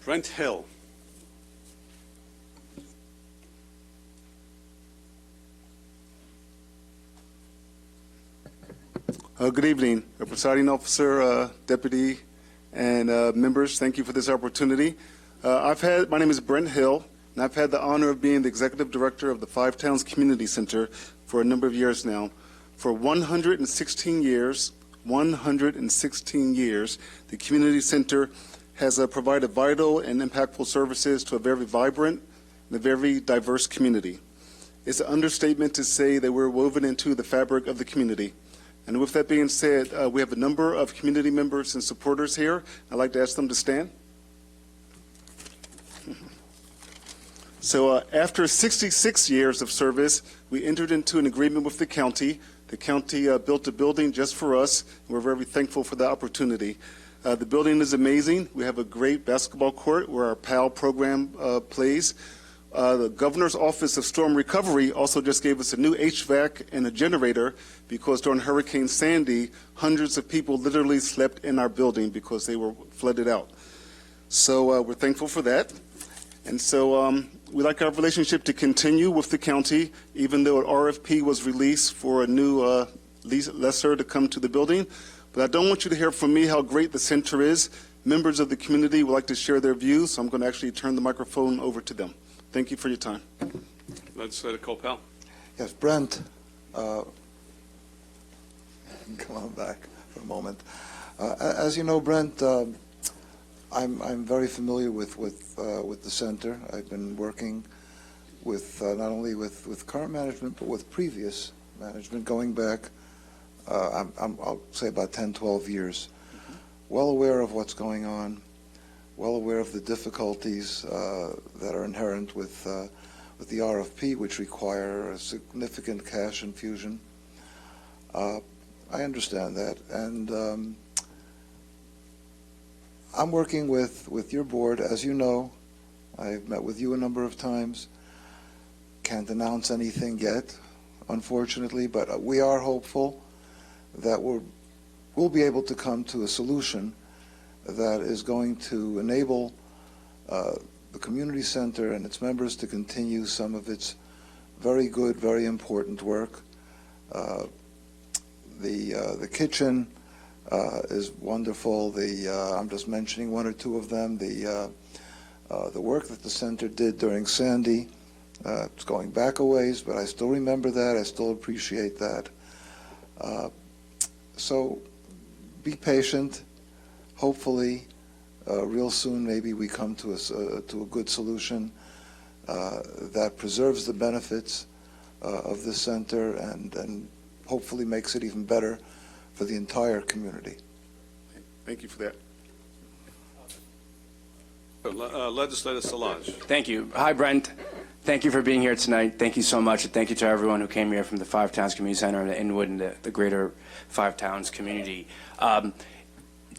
Brent Hill. Good evening, Presiding Officer, Deputy, and members. Thank you for this opportunity. My name is Brent Hill, and I've had the honor of being the Executive Director of the Five Towns Community Center for a number of years now. For 116 years, the Community Center has provided vital and impactful services to a very vibrant and a very diverse community. It's an understatement to say that we're woven into the fabric of the community. And with that being said, we have a number of community members and supporters here. I'd like to ask them to stand. So after 66 years of service, we entered into an agreement with the county. The county built a building just for us. We're very thankful for the opportunity. The building is amazing. We have a great basketball court where our PAL program plays. The Governor's Office of Storm Recovery also just gave us a new HVAC and a generator because during Hurricane Sandy, hundreds of people literally slept in our building because they were flooded out. So we're thankful for that. And so we'd like our relationship to continue with the county, even though an RFP was released for a new lessor to come to the building. But I don't want you to hear from me how great the center is. Members of the community would like to share their views, so I'm going to actually turn the microphone over to them. Thank you for your time. Legislator Copel. Yes, Brent, come on back for a moment. As you know, Brent, I'm very familiar with the center. I've been working with not only with current management but with previous management going back. I'll say about 10, 12 years. Well aware of what's going on. Well aware of the difficulties that are inherent with the RFP, which require a significant cash infusion. I understand that, and I'm working with your board. As you know, I've met with you a number of times. Can't announce anything yet, unfortunately, but we are hopeful that we'll be able to come to a solution that is going to enable the community center and its members to continue some of its very good, very important work. The kitchen is wonderful. I'm just mentioning one or two of them. The work that the center did during Sandy, it's going back a ways, but I still remember that. I still appreciate that. So be patient. Hopefully, real soon, maybe we come to a good solution that preserves the benefits of this center and hopefully makes it even better for the entire community. Thank you for that. Legislator Szilagyi. Thank you. Hi, Brent. Thank you for being here tonight. Thank you so much, and thank you to everyone who came here from the Five Towns Community Center and the Inwood and the greater Five Towns community. To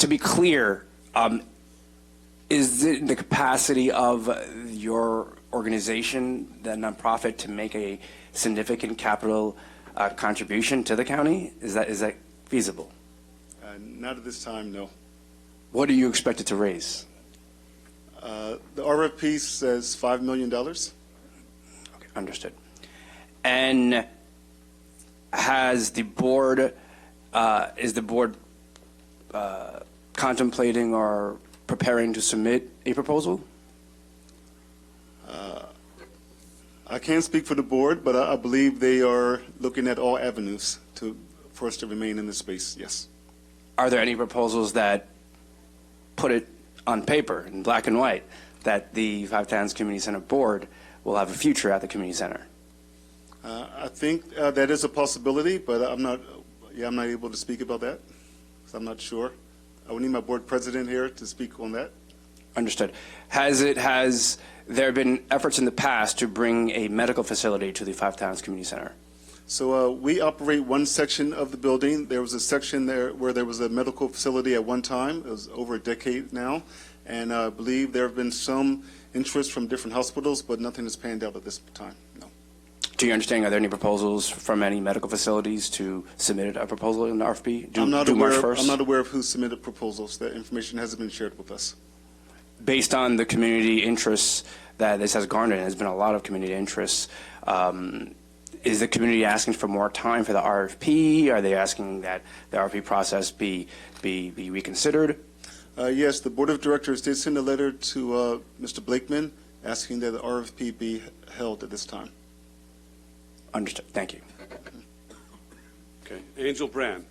be clear, is it in the capacity of your organization, the nonprofit, to make a significant capital contribution to the county? Is that feasible? Not at this time, no. What do you expect it to raise? The RFP says $5 million. Okay, understood. And has the board, is the board contemplating or preparing to submit a proposal? I can't speak for the board, but I believe they are looking at all avenues for us to remain in this space, yes. Are there any proposals that put it on paper in black and white that the Five Towns Community Center board will have a future at the community center? I think that is a possibility, but I'm not able to speak about that, so I'm not sure. I would need my board president here to speak on that. Understood. Has there been efforts in the past to bring a medical facility to the Five Towns Community Center? So we operate one section of the building. There was a section there where there was a medical facility at one time. It was over a decade now. And I believe there have been some interest from different hospitals, but nothing has panned out at this time, no. To your understanding, are there any proposals from any medical facilities to submit a proposal in the RFP? I'm not aware of who submitted proposals. That information hasn't been shared with us. based on the community interests that this has garnered, and there's been a lot of community interests, is the community asking for more time for the RFP? Are they asking that the RFP process be reconsidered? Yes, the Board of Directors did send a letter to Mr. Blakeman asking that the RFP be held at this time. Understood. Thank you. Okay, Angel Brand.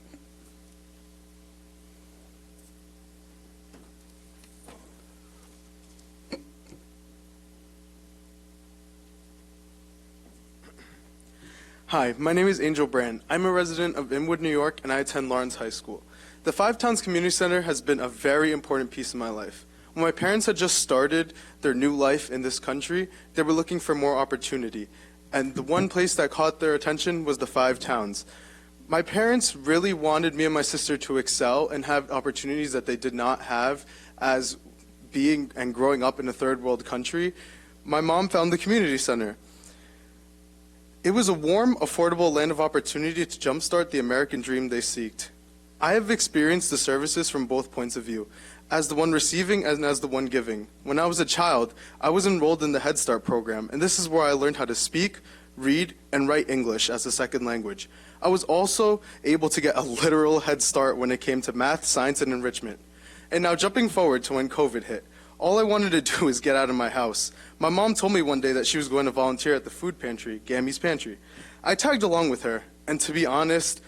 Hi, my name is Angel Brand. I'm a resident of Inwood, New York, and I attend Lawrence High School. The Five Towns Community Center has been a very important piece of my life. When my parents had just started their new life in this country, they were looking for more opportunity. And the one place that caught their attention was the Five Towns. My parents really wanted me and my sister to excel and have opportunities that they did not have as being and growing up in a third world country. My mom found the community center. It was a warm, affordable land of opportunity to jumpstart the American dream they seeked. I have experienced the services from both points of view, as the one receiving and as the one giving. When I was a child, I was enrolled in the Head Start program, and this is where I learned how to speak, read, and write English as a second language. I was also able to get a literal head start when it came to math, science, and enrichment. And now jumping forward to when COVID hit, all I wanted to do was get out of my house. My mom told me one day that she was going to volunteer at the food pantry, Gammy's Pantry. I tagged along with her, and to be honest,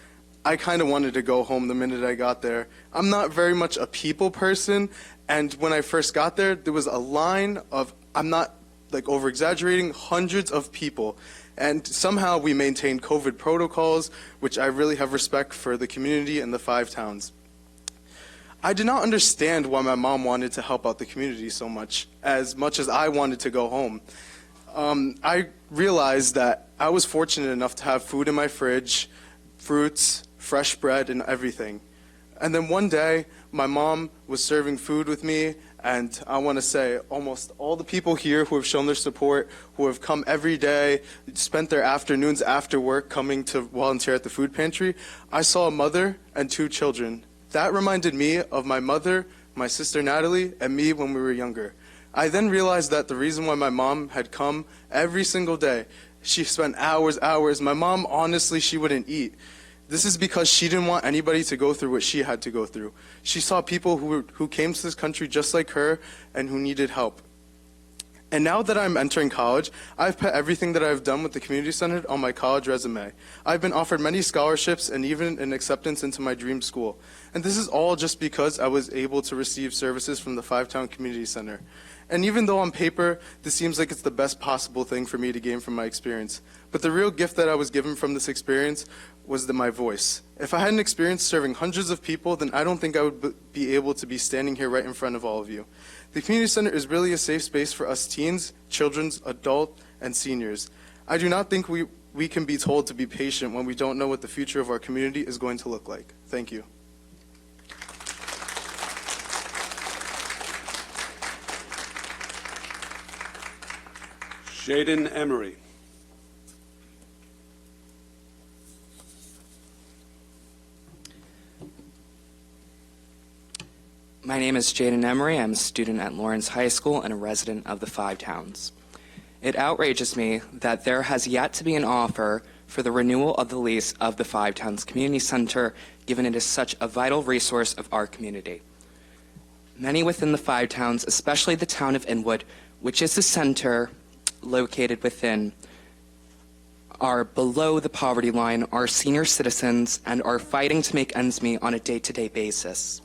I kind of wanted to go home the minute I got there. I'm not very much a people person, and when I first got there was a line of, I'm not like over-exaggerating, hundreds of people. And somehow we maintained COVID protocols, which I really have respect for the community and the Five Towns. I did not understand why my mom wanted to help out the community so much as I wanted to go home. I realized that I was fortunate enough to have food in my fridge, fruits, fresh bread, and everything. And then one day, my mom was serving food with me, and I want to say almost all the people here who have shown their support, who have come every day, spent their afternoons after work coming to volunteer at the food pantry, I saw a mother and two children. That reminded me of my mother, my sister Natalie, and me when we were younger. I then realized that the reason why my mom had come every single day, she spent hours. My mom, honestly, she wouldn't eat. This is because she didn't want anybody to go through what she had to go through. She saw people who came to this country just like her and who needed help. And now that I'm entering college, I've put everything that I've done with the community center on my college resume. I've been offered many scholarships and even an acceptance into my dream school. And this is all just because I was able to receive services from the Five Town Community Center. And even though on paper, this seems like it's the best possible thing for me to gain from my experience, but the real gift that I was given from this experience was my voice. If I hadn't experienced serving hundreds of people, then I don't think I would be able to be standing here right in front of all of you. The community center is really a safe space for us teens, children, adults, and seniors. I do not think we can be told to be patient when we don't know what the future of our community is going to look like. Thank you. Jaden Emery. My name is Jaden Emery. I'm a student at Lawrence High School and a resident of the Five Towns. It outrages me that there has yet to be an offer for the renewal of the lease of the Five Towns Community Center, given it is such a vital resource of our community. Many within the Five Towns, especially the town of Inwood, which is the center located within, are below the poverty line, are senior citizens, and are fighting to make ends meet on a day-to-day basis.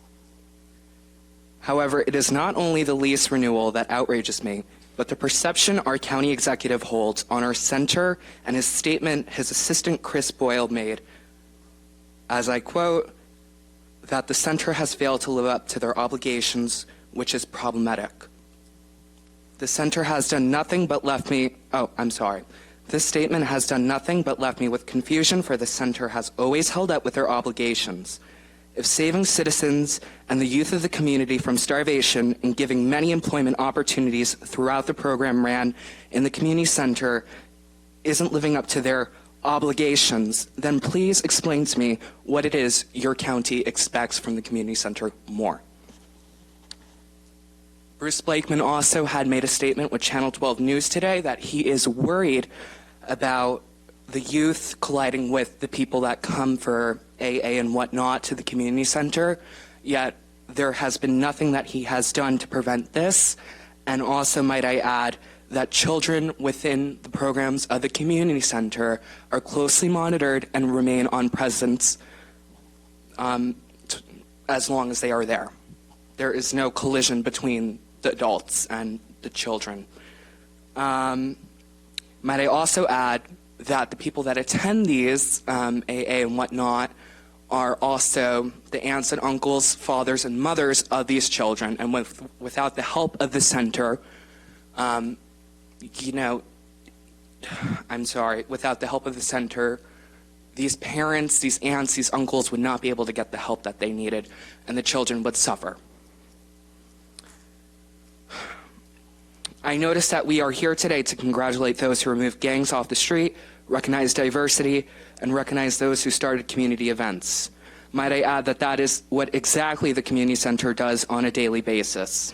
However, it is not only the lease renewal that outrages me, but the perception our county executive holds on our center and his statement his assistant Chris Boyle made, as I quote, that the center has failed to live up to their obligations, which is problematic. The center has done nothing but left me, This statement has done nothing but left me with confusion, for the center has always held up with their obligations. If saving citizens and the youth of the community from starvation and giving many employment opportunities throughout the program ran in the community center isn't living up to their obligations, then please explain to me what it is your county expects from the community center more. Bruce Blakeman also had made a statement with Channel 12 News today that he is worried about the youth colliding with the people that come for AA and whatnot to the community center, yet there has been nothing that he has done to prevent this. And also, might I add, that children within the programs of the community center are closely monitored and remain on presence as long as they are there. There is no collision between the adults and the children. Might I also add that the people that attend these AA and whatnot are also the aunts and uncles, fathers and mothers of these children, and without the help of the center, without the help of the center, these parents, these aunts, these uncles would not be able to get the help that they needed, and the children would suffer. I noticed that we are here today to congratulate those who removed gangs off the street, recognize diversity, and recognize those who started community events. Might I add that that is what exactly the community center does on a daily basis.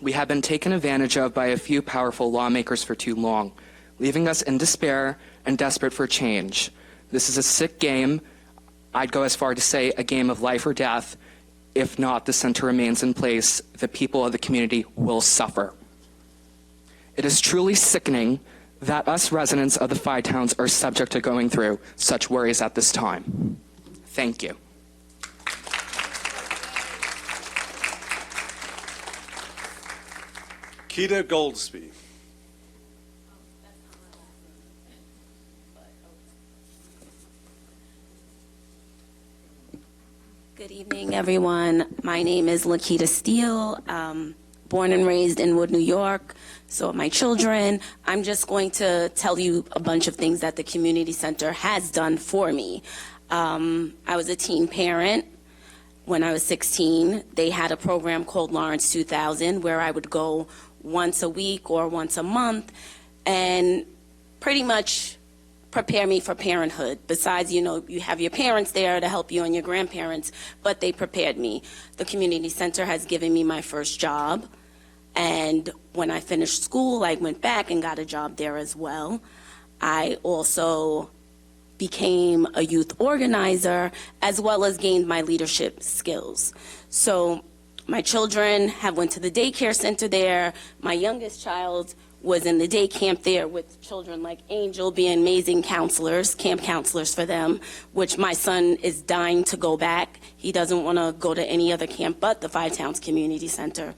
We have been taken advantage of by a few powerful lawmakers for too long, leaving us in despair and desperate for change. This is a sick game. I'd go as far to say a game of life or death. If not, the center remains in place, the people of the community will suffer. It is truly sickening that us residents of the Five Towns are subject to going through such worries at this time. Thank you. Keita Goldsby. Good evening, everyone. My name is Lakita Steele, born and raised in Wood, New York. So my children, I'm just going to tell you a bunch of things that the community center has done for me. I was a teen parent. When I was 16, they had a program called Lawrence 2000 where I would go once a week or once a month and pretty much prepare me for parenthood. Besides, you have your parents there to help you and your grandparents, but they prepared me. The community center has given me my first job, and when I finished school, I went back and got a job there as well. I also became a youth organizer as well as gained my leadership skills. So my children have went to the daycare center there. My youngest child was in the day camp there with children like Angel, being amazing counselors, camp counselors for them, which my son is dying to go back. He doesn't want to go to any other camp but the Five Towns Community Center.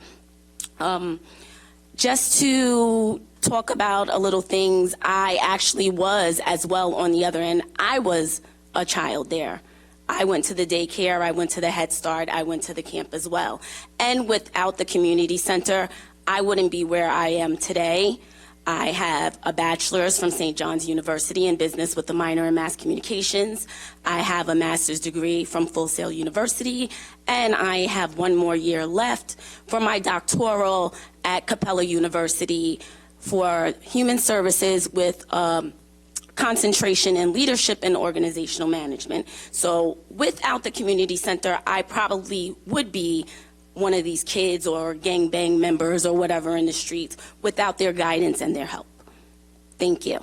Just to talk about a little things, I actually was as well on the other end. I was a child there. I went to the daycare, I went to the Head Start, I went to the camp as well. And without the community center, I wouldn't be where I am today. I have a bachelor's from St. John's University in business with a minor in mass communications. I have a master's degree from Full Sail University, and I have one more year left for my doctoral at Capella University for human services with concentration in leadership and organizational management. So without the community center, I probably would be one of these kids or gangbang members or whatever in the streets without their guidance and their help. Thank you.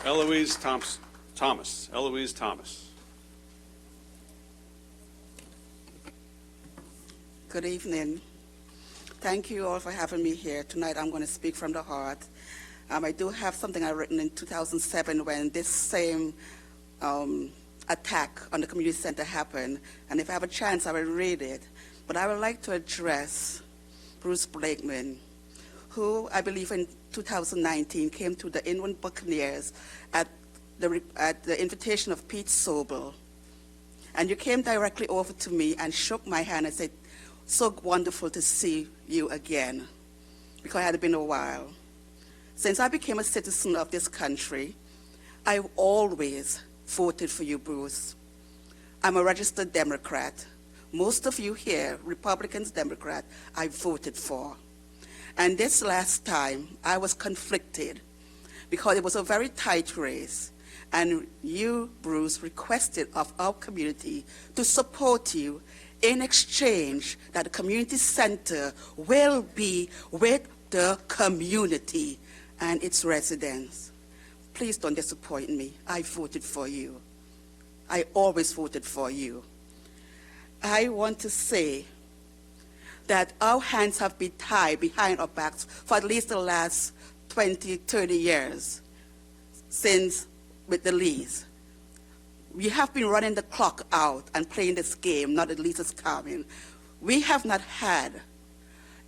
Eloise Thomas. Eloise Thomas. Good evening. Thank you all for having me here. Tonight I'm going to speak from the heart. I do have something I written in 2007 when this same attack on the community center happened, and if I have a chance I will read it. But I would like to address Bruce Blakeman, who I believe in 2019 came to the Inwood Buccaneers at the invitation of Pete Sobel. And you came directly over to me and shook my hand and said, "So wonderful to see you again," because it had been a while. Since I became a citizen of this country, I've always voted for you, Bruce. I'm a registered Democrat. Most of you here, Republicans, Democrat, I voted for. And this last time, I was conflicted because it was a very tight race. And you, Bruce, requested of our community to support you in exchange that the community center will be with the community and its residents. Please don't disappoint me. I voted for you. I always voted for you. I want to say that our hands have been tied behind our backs for at least the last 20, 30 years since with the lease. We have been running the clock out and playing this game, not the lease is coming. We have not had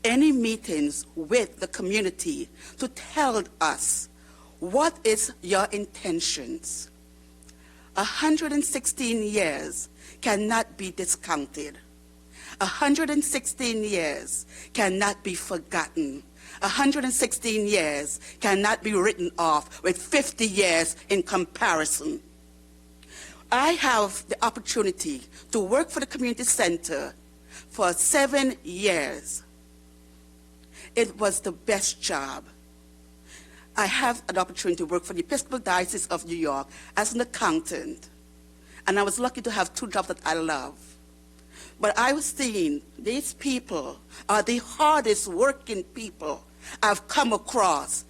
any meetings with the community to tell us what is your intentions. 116 years cannot be discounted. 116 years cannot be forgotten. 116 years cannot be written off with 50 years in comparison. I have the opportunity to work for the community center for 7 years. It was the best job. I have an opportunity to work for the Episcopal Diocese of New York as an accountant. And I was lucky to have 2 jobs that I love. But I was seeing these people are the hardest working people I've come across.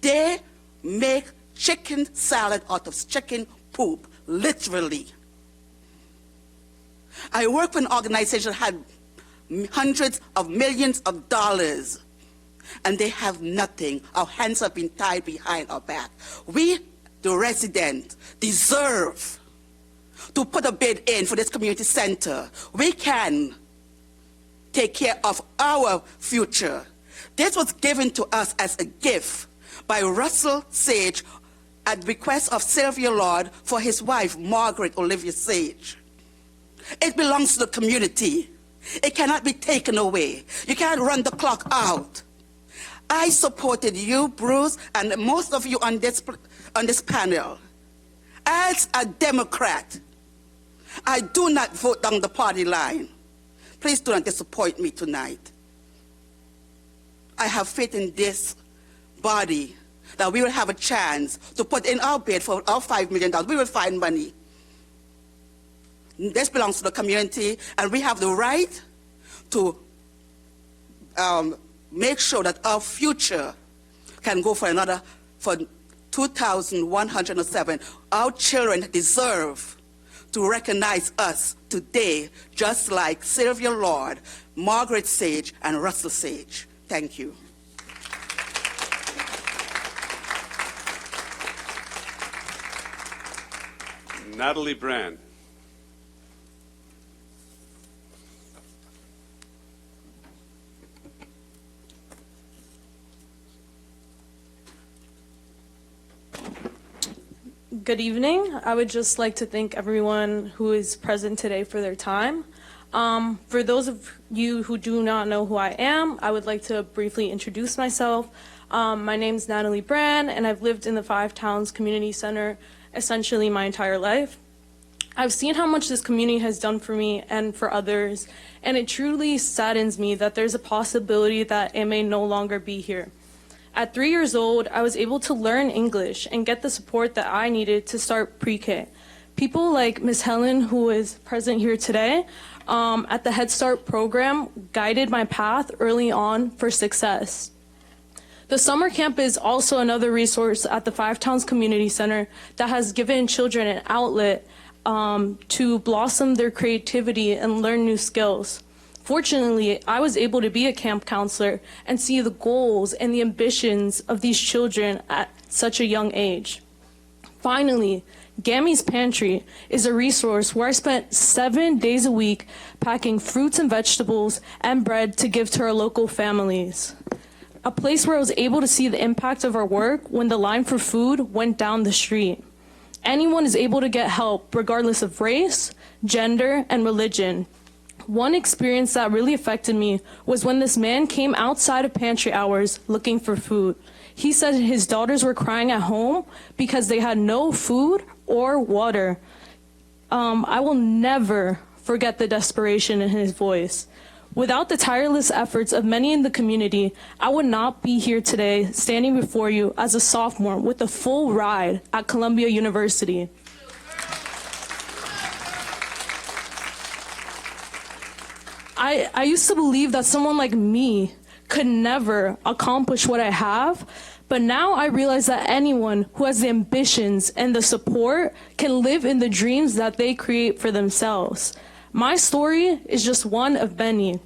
They make chicken salad out of chicken poop, literally. I work for an organization that had hundreds of millions of dollars, and they have nothing. Our hands have been tied behind our back. We, the residents, deserve to put a bid in for this community center. We can take care of our future. This was given to us as a gift by Russell Sage at the request of Sylvia Lord for his wife, Margaret Olivia Sage. It belongs to the community. It cannot be taken away. You can't run the clock out. I supported you, Bruce, and most of you on this panel. As a Democrat, I do not vote down the party line. Please do not disappoint me tonight. I have faith in this body that we will have a chance to put in our bid for our $5 million. We will find money. This belongs to the community, and we have the right to make sure that our future can go for 2,107. Our children deserve to recognize us today, just like Sylvia Lord, Margaret Sage, and Russell Sage. Thank you. Natalie Brand. Good evening. I would just like to thank everyone who is present today for their time. For those of you who do not know who I am, I would like to briefly introduce myself. My name is Natalie Brand, and I've lived in the Five Towns Community Center essentially my entire life. I've seen how much this community has done for me and for others, and it truly saddens me that there's a possibility that it may no longer be here. At 3 years old, I was able to learn English and get the support that I needed to start pre-K. People like Ms. Helen, who is present here today, at the Head Start program guided my path early on for success. The summer camp is also another resource at the Five Towns Community Center that has given children an outlet to blossom their creativity and learn new skills. Fortunately, I was able to be a camp counselor and see the goals and the ambitions of these children at such a young age. Finally, Gammy's Pantry is a resource where I spent 7 days a week packing fruits and vegetables and bread to give to our local families. A place where I was able to see the impact of our work when the line for food went down the street. Anyone is able to get help regardless of race, gender, and religion. One experience that really affected me was when this man came outside of pantry hours looking for food. He said his daughters were crying at home because they had no food or water. I will never forget the desperation in his voice. Without the tireless efforts of many in the community, I would not be here today standing before you as a sophomore with a full ride at Columbia University. I used to believe that someone like me could never accomplish what I have, but now I realize that anyone who has the ambitions and the support can live in the dreams that they create for themselves. My story is just one of many.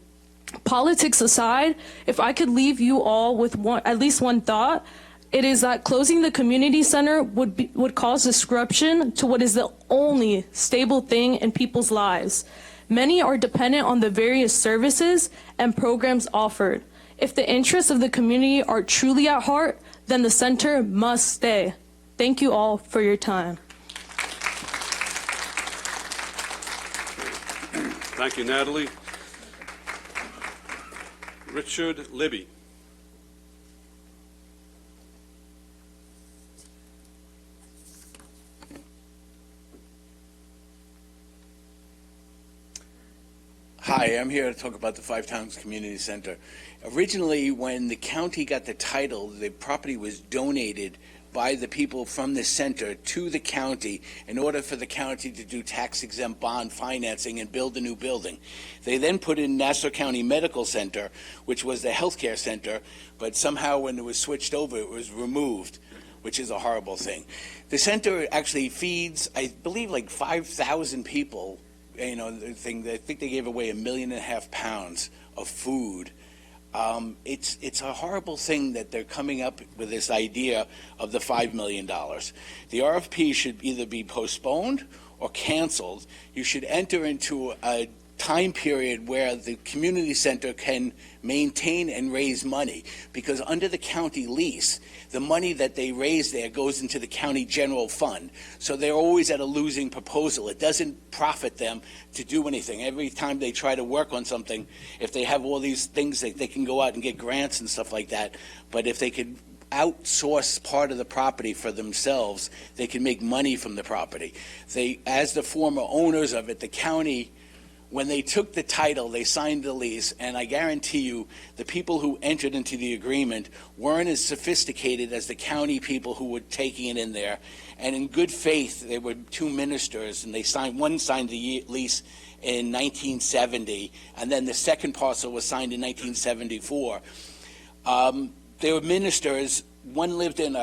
Politics aside, if I could leave you all with at least one thought, it is that closing the community center would cause disruption to what is the only stable thing in people's lives. Many are dependent on the various services and programs offered. If the interests of the community are truly at heart, then the center must stay. Thank you all for your time. Thank you, Natalie. Richard Libby. Hi, I'm here to talk about the Five Towns Community Center. Originally, when the county got the title, the property was donated by the people from the center to the county in order for the county to do tax-exempt bond financing and build a new building. They then put in Nassau County Medical Center, which was the healthcare center, but somehow when it was switched over, it was removed, which is a horrible thing. The center actually feeds, I believe, like 5,000 people. You know, I think they gave away 1.5 million pounds of food. It's a horrible thing that they're coming up with this idea of the $5 million. The RFP should either be postponed or canceled. You should enter into a time period where the community center can maintain and raise money, because under the county lease, the money that they raise there goes into the county general fund. So they're always at a losing proposal. It doesn't profit them to do anything. Every time they try to work on something, if they have all these things, they can go out and get grants and stuff like that. But if they could outsource part of the property for themselves, they can make money from the property. They, as the former owners of it, the county, when they took the title, they signed the lease, and I guarantee you the people who entered into the agreement weren't as sophisticated as the county people who were taking it in there. And in good faith, there were two ministers, and one signed the lease in 1970, and then the second parcel was signed in 1974. They were ministers. One lived in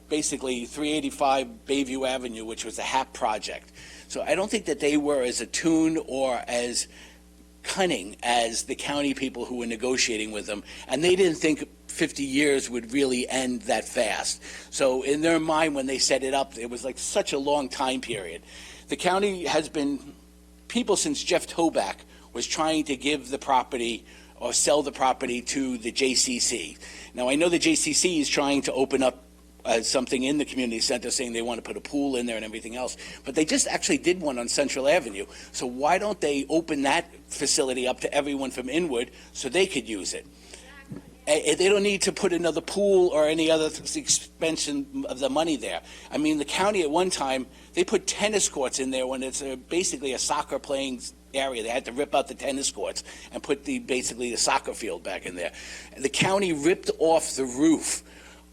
basically 385 Bayview Avenue, which was a HAP project. So I don't think that they were as attuned or as cunning as the county people who were negotiating with them. And they didn't think 50 years would really end that fast. So in their mind, when they set it up, it was like such a long time period. The county has been, people since Jeff Toback was trying to give the property or sell the property to the JCC. Now, I know the JCC is trying to open up something in the community center, saying they want to put a pool in there and everything else, but they just actually did one on Central Avenue. So why don't they open that facility up to everyone from Inwood so they could use it? They don't need to put another pool or any other expansion of the money there. I mean, the county at one time, they put tennis courts in there when it's basically a soccer playing area. They had to rip out the tennis courts and put basically the soccer field back in there. The county ripped off the roof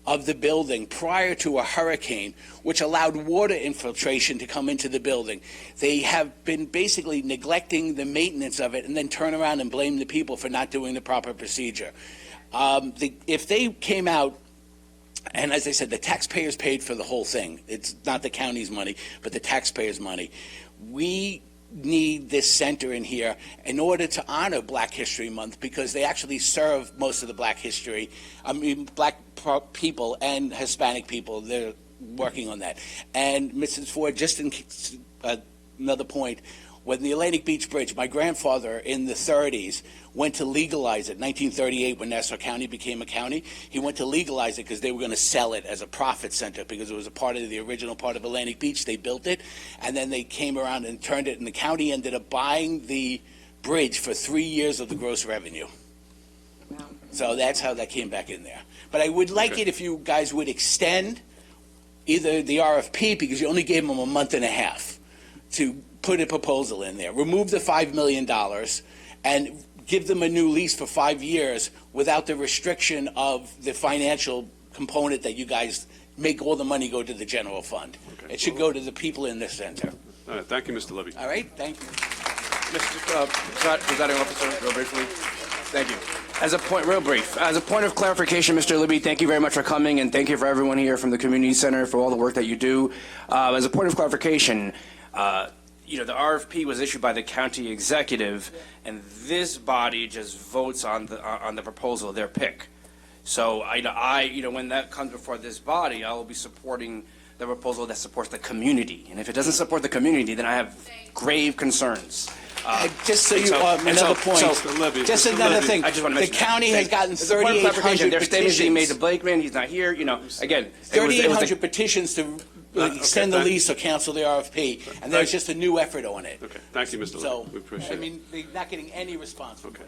of the building prior to a hurricane, which allowed water infiltration to come into the building. They have been basically neglecting the maintenance of it and then turn around and blame the people for not doing the proper procedure. If they came out, and as I said, the taxpayers paid for the whole thing. It's not the county's money, but the taxpayers' money. We need this center in here in order to honor Black History Month, because they actually serve most of the Black people and Hispanic people. They're working on that. And Mrs. Ford, just in another point, when the Atlantic Beach Bridge, my grandfather in the 30s went to legalize it, 1938 when Nassau County became a county, he went to legalize it because they were going to sell it as a profit center because it was a part of the original part of Atlantic Beach. They built it, and then they came around and turned it, and the county ended up buying the bridge for 3 years of the gross revenue. Wow. So that's how that came back in there. But I would like it if you guys would extend either the RFP, because you only gave them a month and a half to put a proposal in there. Remove the $5 million and give them a new lease for 5 years without the restriction of the financial component that you guys make all the money go to the general fund. Okay. It should go to the people in the center. All right, thank you, Mr. Libby. All right, thank you. Mr. Presiding Officer, real briefly. Thank you. As a point of clarification, Mr. Libby, thank you very much for coming, and thank you for everyone here from the community center for all the work that you do. As a point of clarification, the RFP was issued by the county executive, and this body just votes on the proposal, their pick. So when that comes before this body, I will be supporting the proposal that supports the community. And if it doesn't support the community, then I have grave concerns. Just so you, another point. Just another thing. I just want to The mention county has gotten As a point of clarification, 3,800 their statements being made to petitions. Blakeman, he's not here, again. 3,800 petitions to extend the thank- lease or cancel the RFP, and there's just a new effort on it. Okay, thank you, Mr. So, Libby. We appreciate I it. mean, they're not getting any response from Okay.